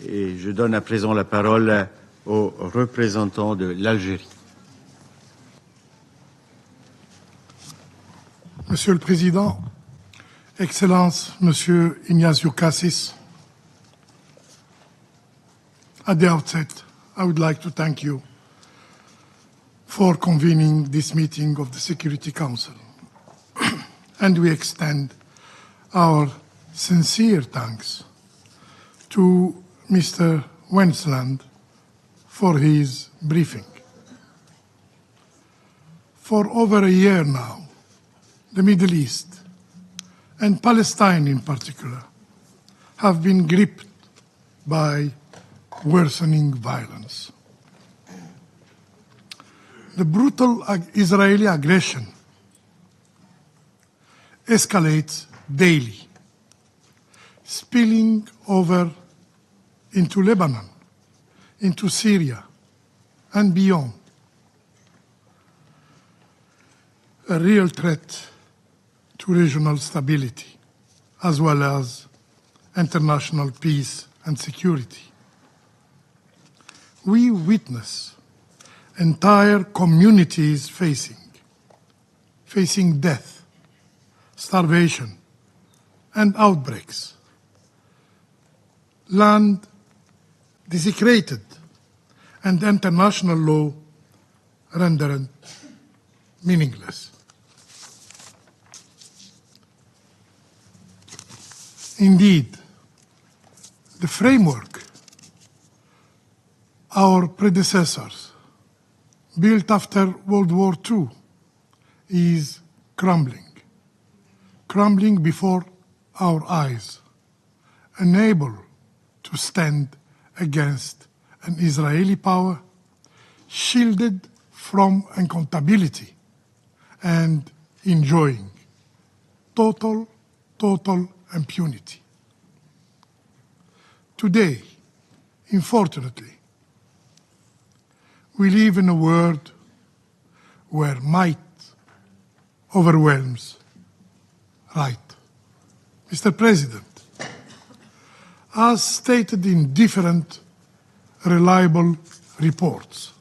Et je donne à présent la parole au représentant de l'Algérie. Monsieur le Président, Excellence, Monsieur Ignacio Cassis, at the outset, I would like to thank you for convening this meeting of the Security Council. And we extend our sincere thanks to Mr. Wensland for his briefing. For over a year now, the Middle East, and Palestine in particular, have been gripped by worsening violence. The brutal Israeli aggression escalates daily, spilling over into Lebanon, into Syria, and beyond. A real threat to regional stability, as well as international peace and security. We witness entire communities facing death, starvation, and outbreaks. Land desecrated, and international law rendered meaningless. Indeed, the framework our predecessors built after World War II is crumbling before our eyes, unable to stand against an Israeli power shielded from accountability and enjoying total impunity. Today, unfortunately, we live in a world where might overwhelms right. Mr. President, as stated in different reliable reports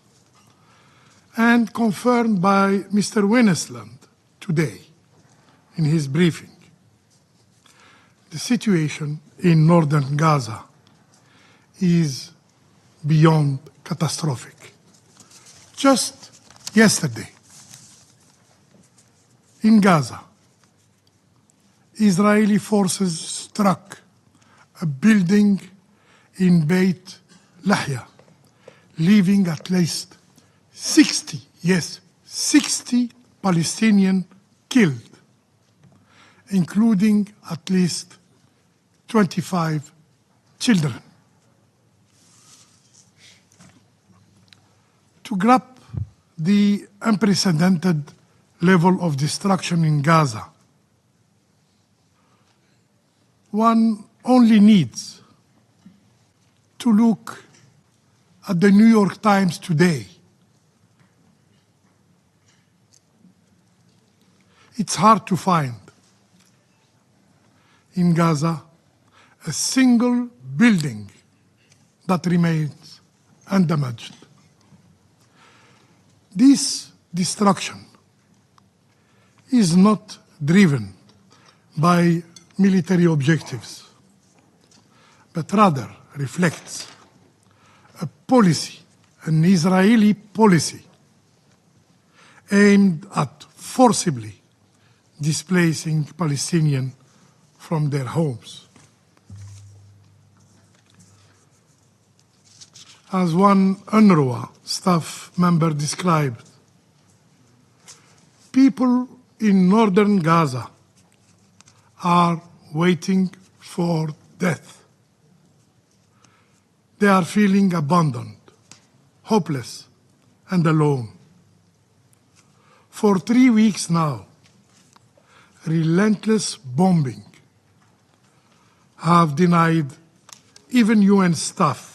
and confirmed by Mr. Wensland today in his briefing, the situation in northern Gaza is beyond catastrophic. Just yesterday, in Gaza, Israeli forces struck a building in Beit Lahya, leaving at least 60 Palestinians killed, including at least 25 children. To grasp the unprecedented level of destruction in Gaza, one only needs to look at the New York Times today. It's hard to find in Gaza a single building that remains undamaged. This destruction is not driven by military objectives, but rather reflects a policy, an Israeli policy, aimed at forcibly displacing Palestinians from their homes. As one UNRWA staff member described, people in northern Gaza are waiting for death. They are feeling abandoned, hopeless, and alone. For 3 weeks now, relentless bombing have denied even UN staff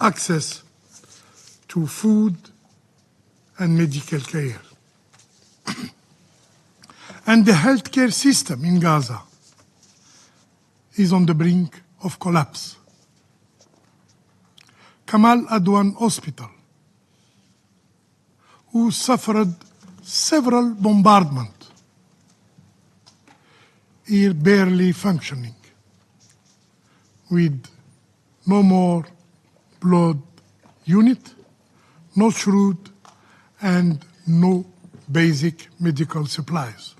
access to food and medical care. And the healthcare system in Gaza is on the brink of collapse. Kamal Adwan Hospital, who suffered several bombardments, is barely functioning, with no more blood unit, no shroud, and no basic medical supplies.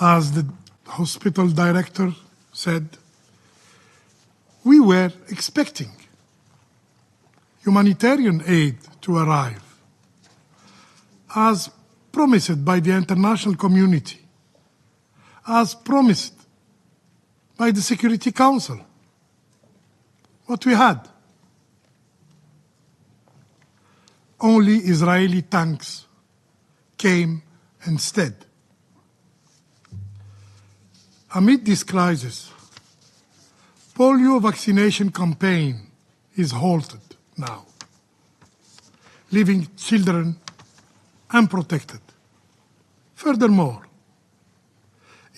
As the hospital director said, we were expecting humanitarian aid to arrive, as promised by the international community, as promised by the Security Council. What we had? Only Israeli tanks came instead. Amid this crisis, polio vaccination campaign is halted now, leaving children unprotected. Furthermore,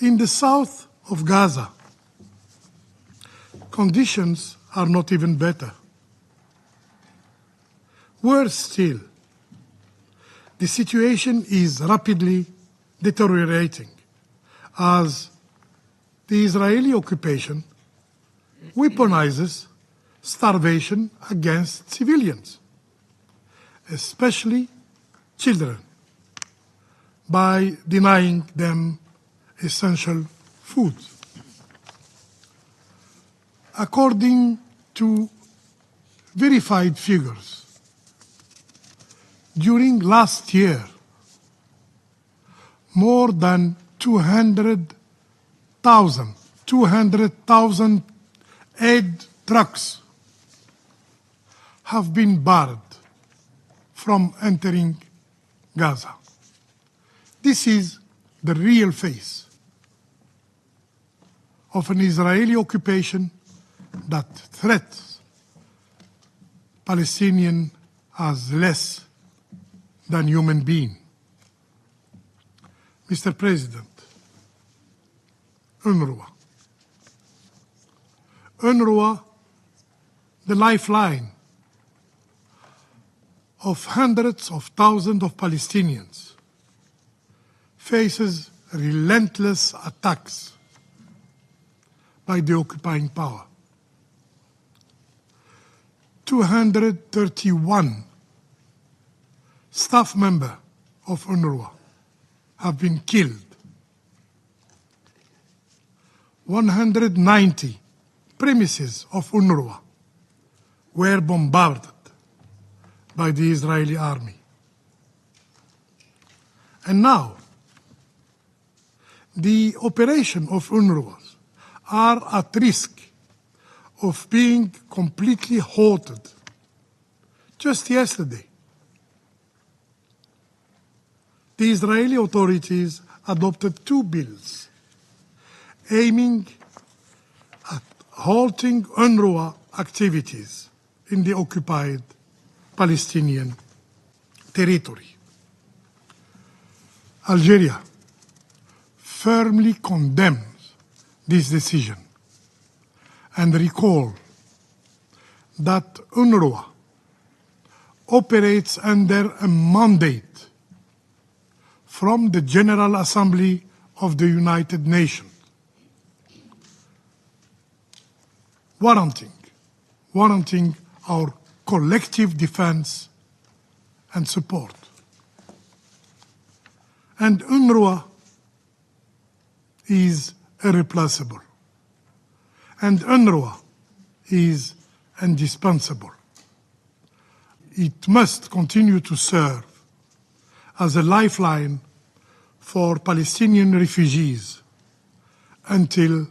in the south of Gaza, conditions are not even better. Worse still, the situation is rapidly deteriorating as the Israeli occupation weaponizes starvation against civilians, especially children, by denying them essential food. According to verified figures, during last year, more than 200,000 aid trucks have been barred from entering Gaza. This is the real face of an Israeli occupation that threats Palestinians as less than human beings. Mr. President, UNRWA, the lifeline of hundreds of thousands of Palestinians, faces relentless attacks by the occupying power. 231 staff members of UNRWA have been killed. 190 premises of UNRWA were bombarded by the Israeli army. And now, the operation of UNRWA are at risk of being completely halted. Just yesterday, the Israeli authorities adopted 2 bills aiming at halting UNRWA activities in the occupied Palestinian territory. Algeria firmly condemns this decision and recalls that UNRWA operates under a mandate from the General Assembly of the United Nations, warranting our collective defense and support. And UNRWA is irreplaceable. And UNRWA is indispensable. It must continue to serve as a lifeline for Palestinian refugees until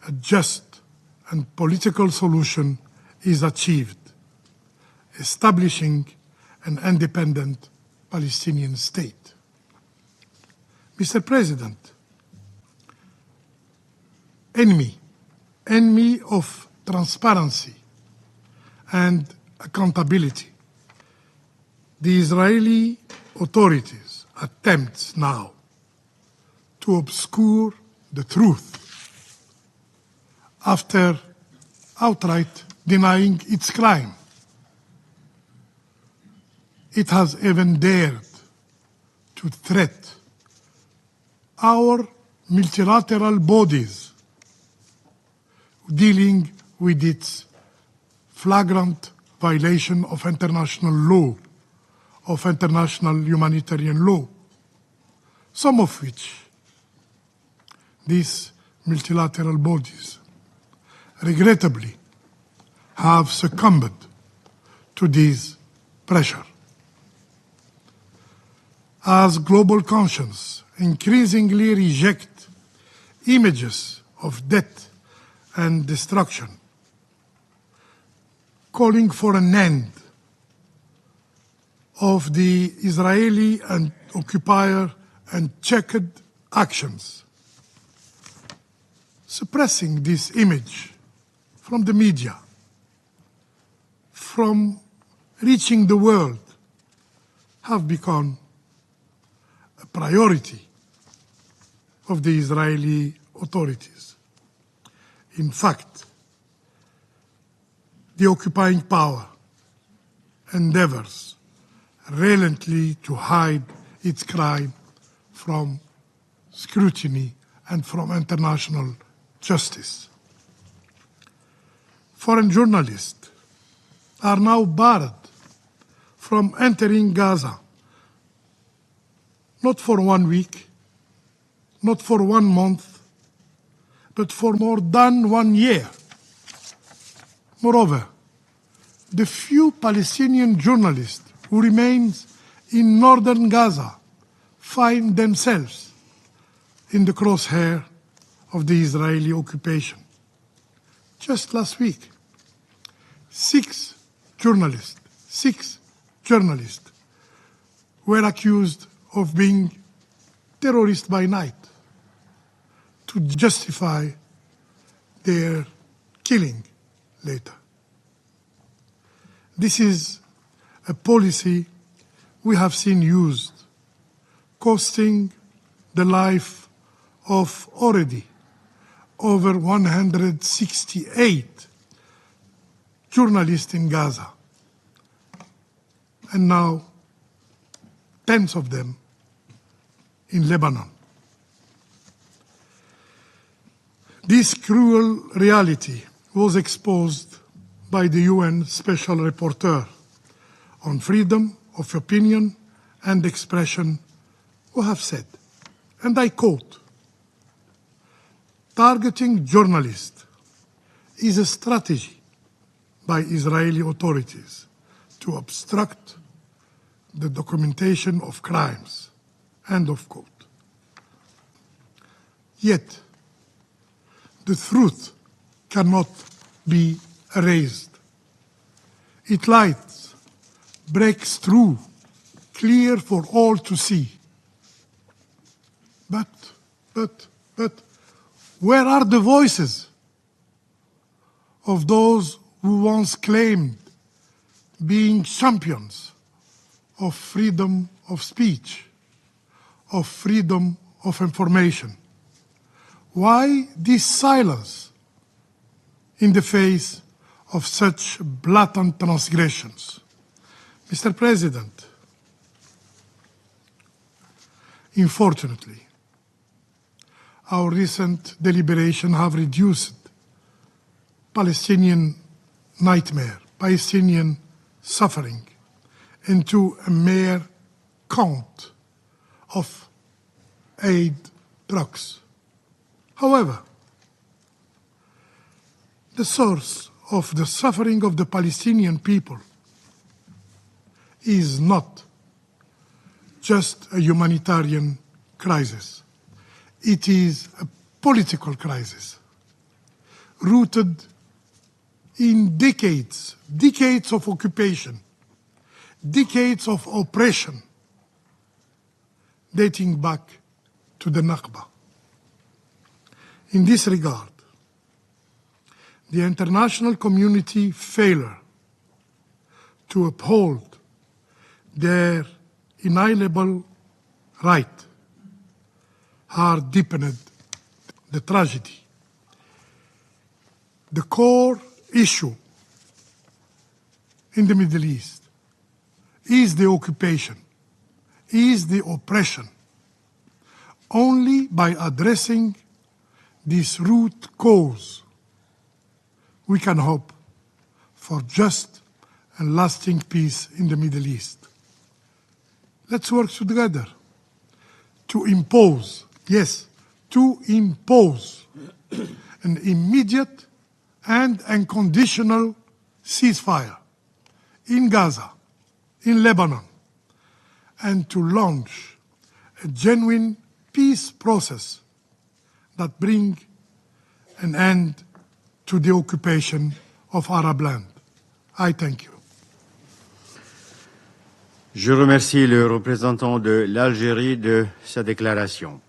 a just and political solution is achieved, establishing an independent Palestinian state. Mr. President, enemy of transparency and accountability, the Israeli authorities attempt now to obscure the truth after outright denying its crime. It has even dared to threat our multilateral bodies dealing with its flagrant violation of international law, of international humanitarian law, some of which these multilateral bodies regrettably have succumbed to this pressure. As global conscience increasingly reject images of death and destruction, calling for an end of the Israeli and occupier unchecked actions, suppressing this image from the media, from reaching the world, have become a priority of the Israeli authorities. In fact, the occupying power endeavors relentlessly to hide its crime from scrutiny and from international justice. Foreign journalists are now barred from entering Gaza, not for 1 week, not for 1 month, but for more than 1 year. Moreover, the few Palestinian journalists who remain in northern Gaza find themselves in the crosshair of the Israeli occupation. Just last week, 6 journalists were accused of being terrorists by night to justify their killing later. This is a policy we have seen used, costing the life of already over 168 journalists in Gaza, and now tens of them in Lebanon. This cruel reality was exposed by the UN Special Rapporteur on freedom of opinion and expression, who have said, and I quote, "Targeting journalists is a strategy by Israeli authorities to obstruct the documentation of crimes," end of quote. Yet, the truth cannot be erased. Its light breaks through, clear for all to see. But, where are the voices of those who once claimed being champions of freedom of speech, of freedom of information? Why this silence in the face of such blatant transgressions? Mr. President, unfortunately, our recent deliberations have reduced Palestinian nightmare, Palestinian suffering, into a mere count of aid trucks. However, the source of the suffering of the Palestinian people is not just a humanitarian crisis. It is a political crisis rooted in decades of occupation, decades of oppression, dating back to the Nakba. In this regard, the international community failure to uphold their inalienable right has deepened the tragedy. The core issue in the Middle East is the occupation, is the oppression. Only by addressing this root cause, we can hope for just and lasting peace in the Middle East. Let's work together to impose, yes, to impose an immediate and unconditional ceasefire in Gaza, in Lebanon, and to launch a genuine peace process that brings an end to the occupation of Arab land. I thank you. Je remercie le représentant de l'Algérie de sa déclaration.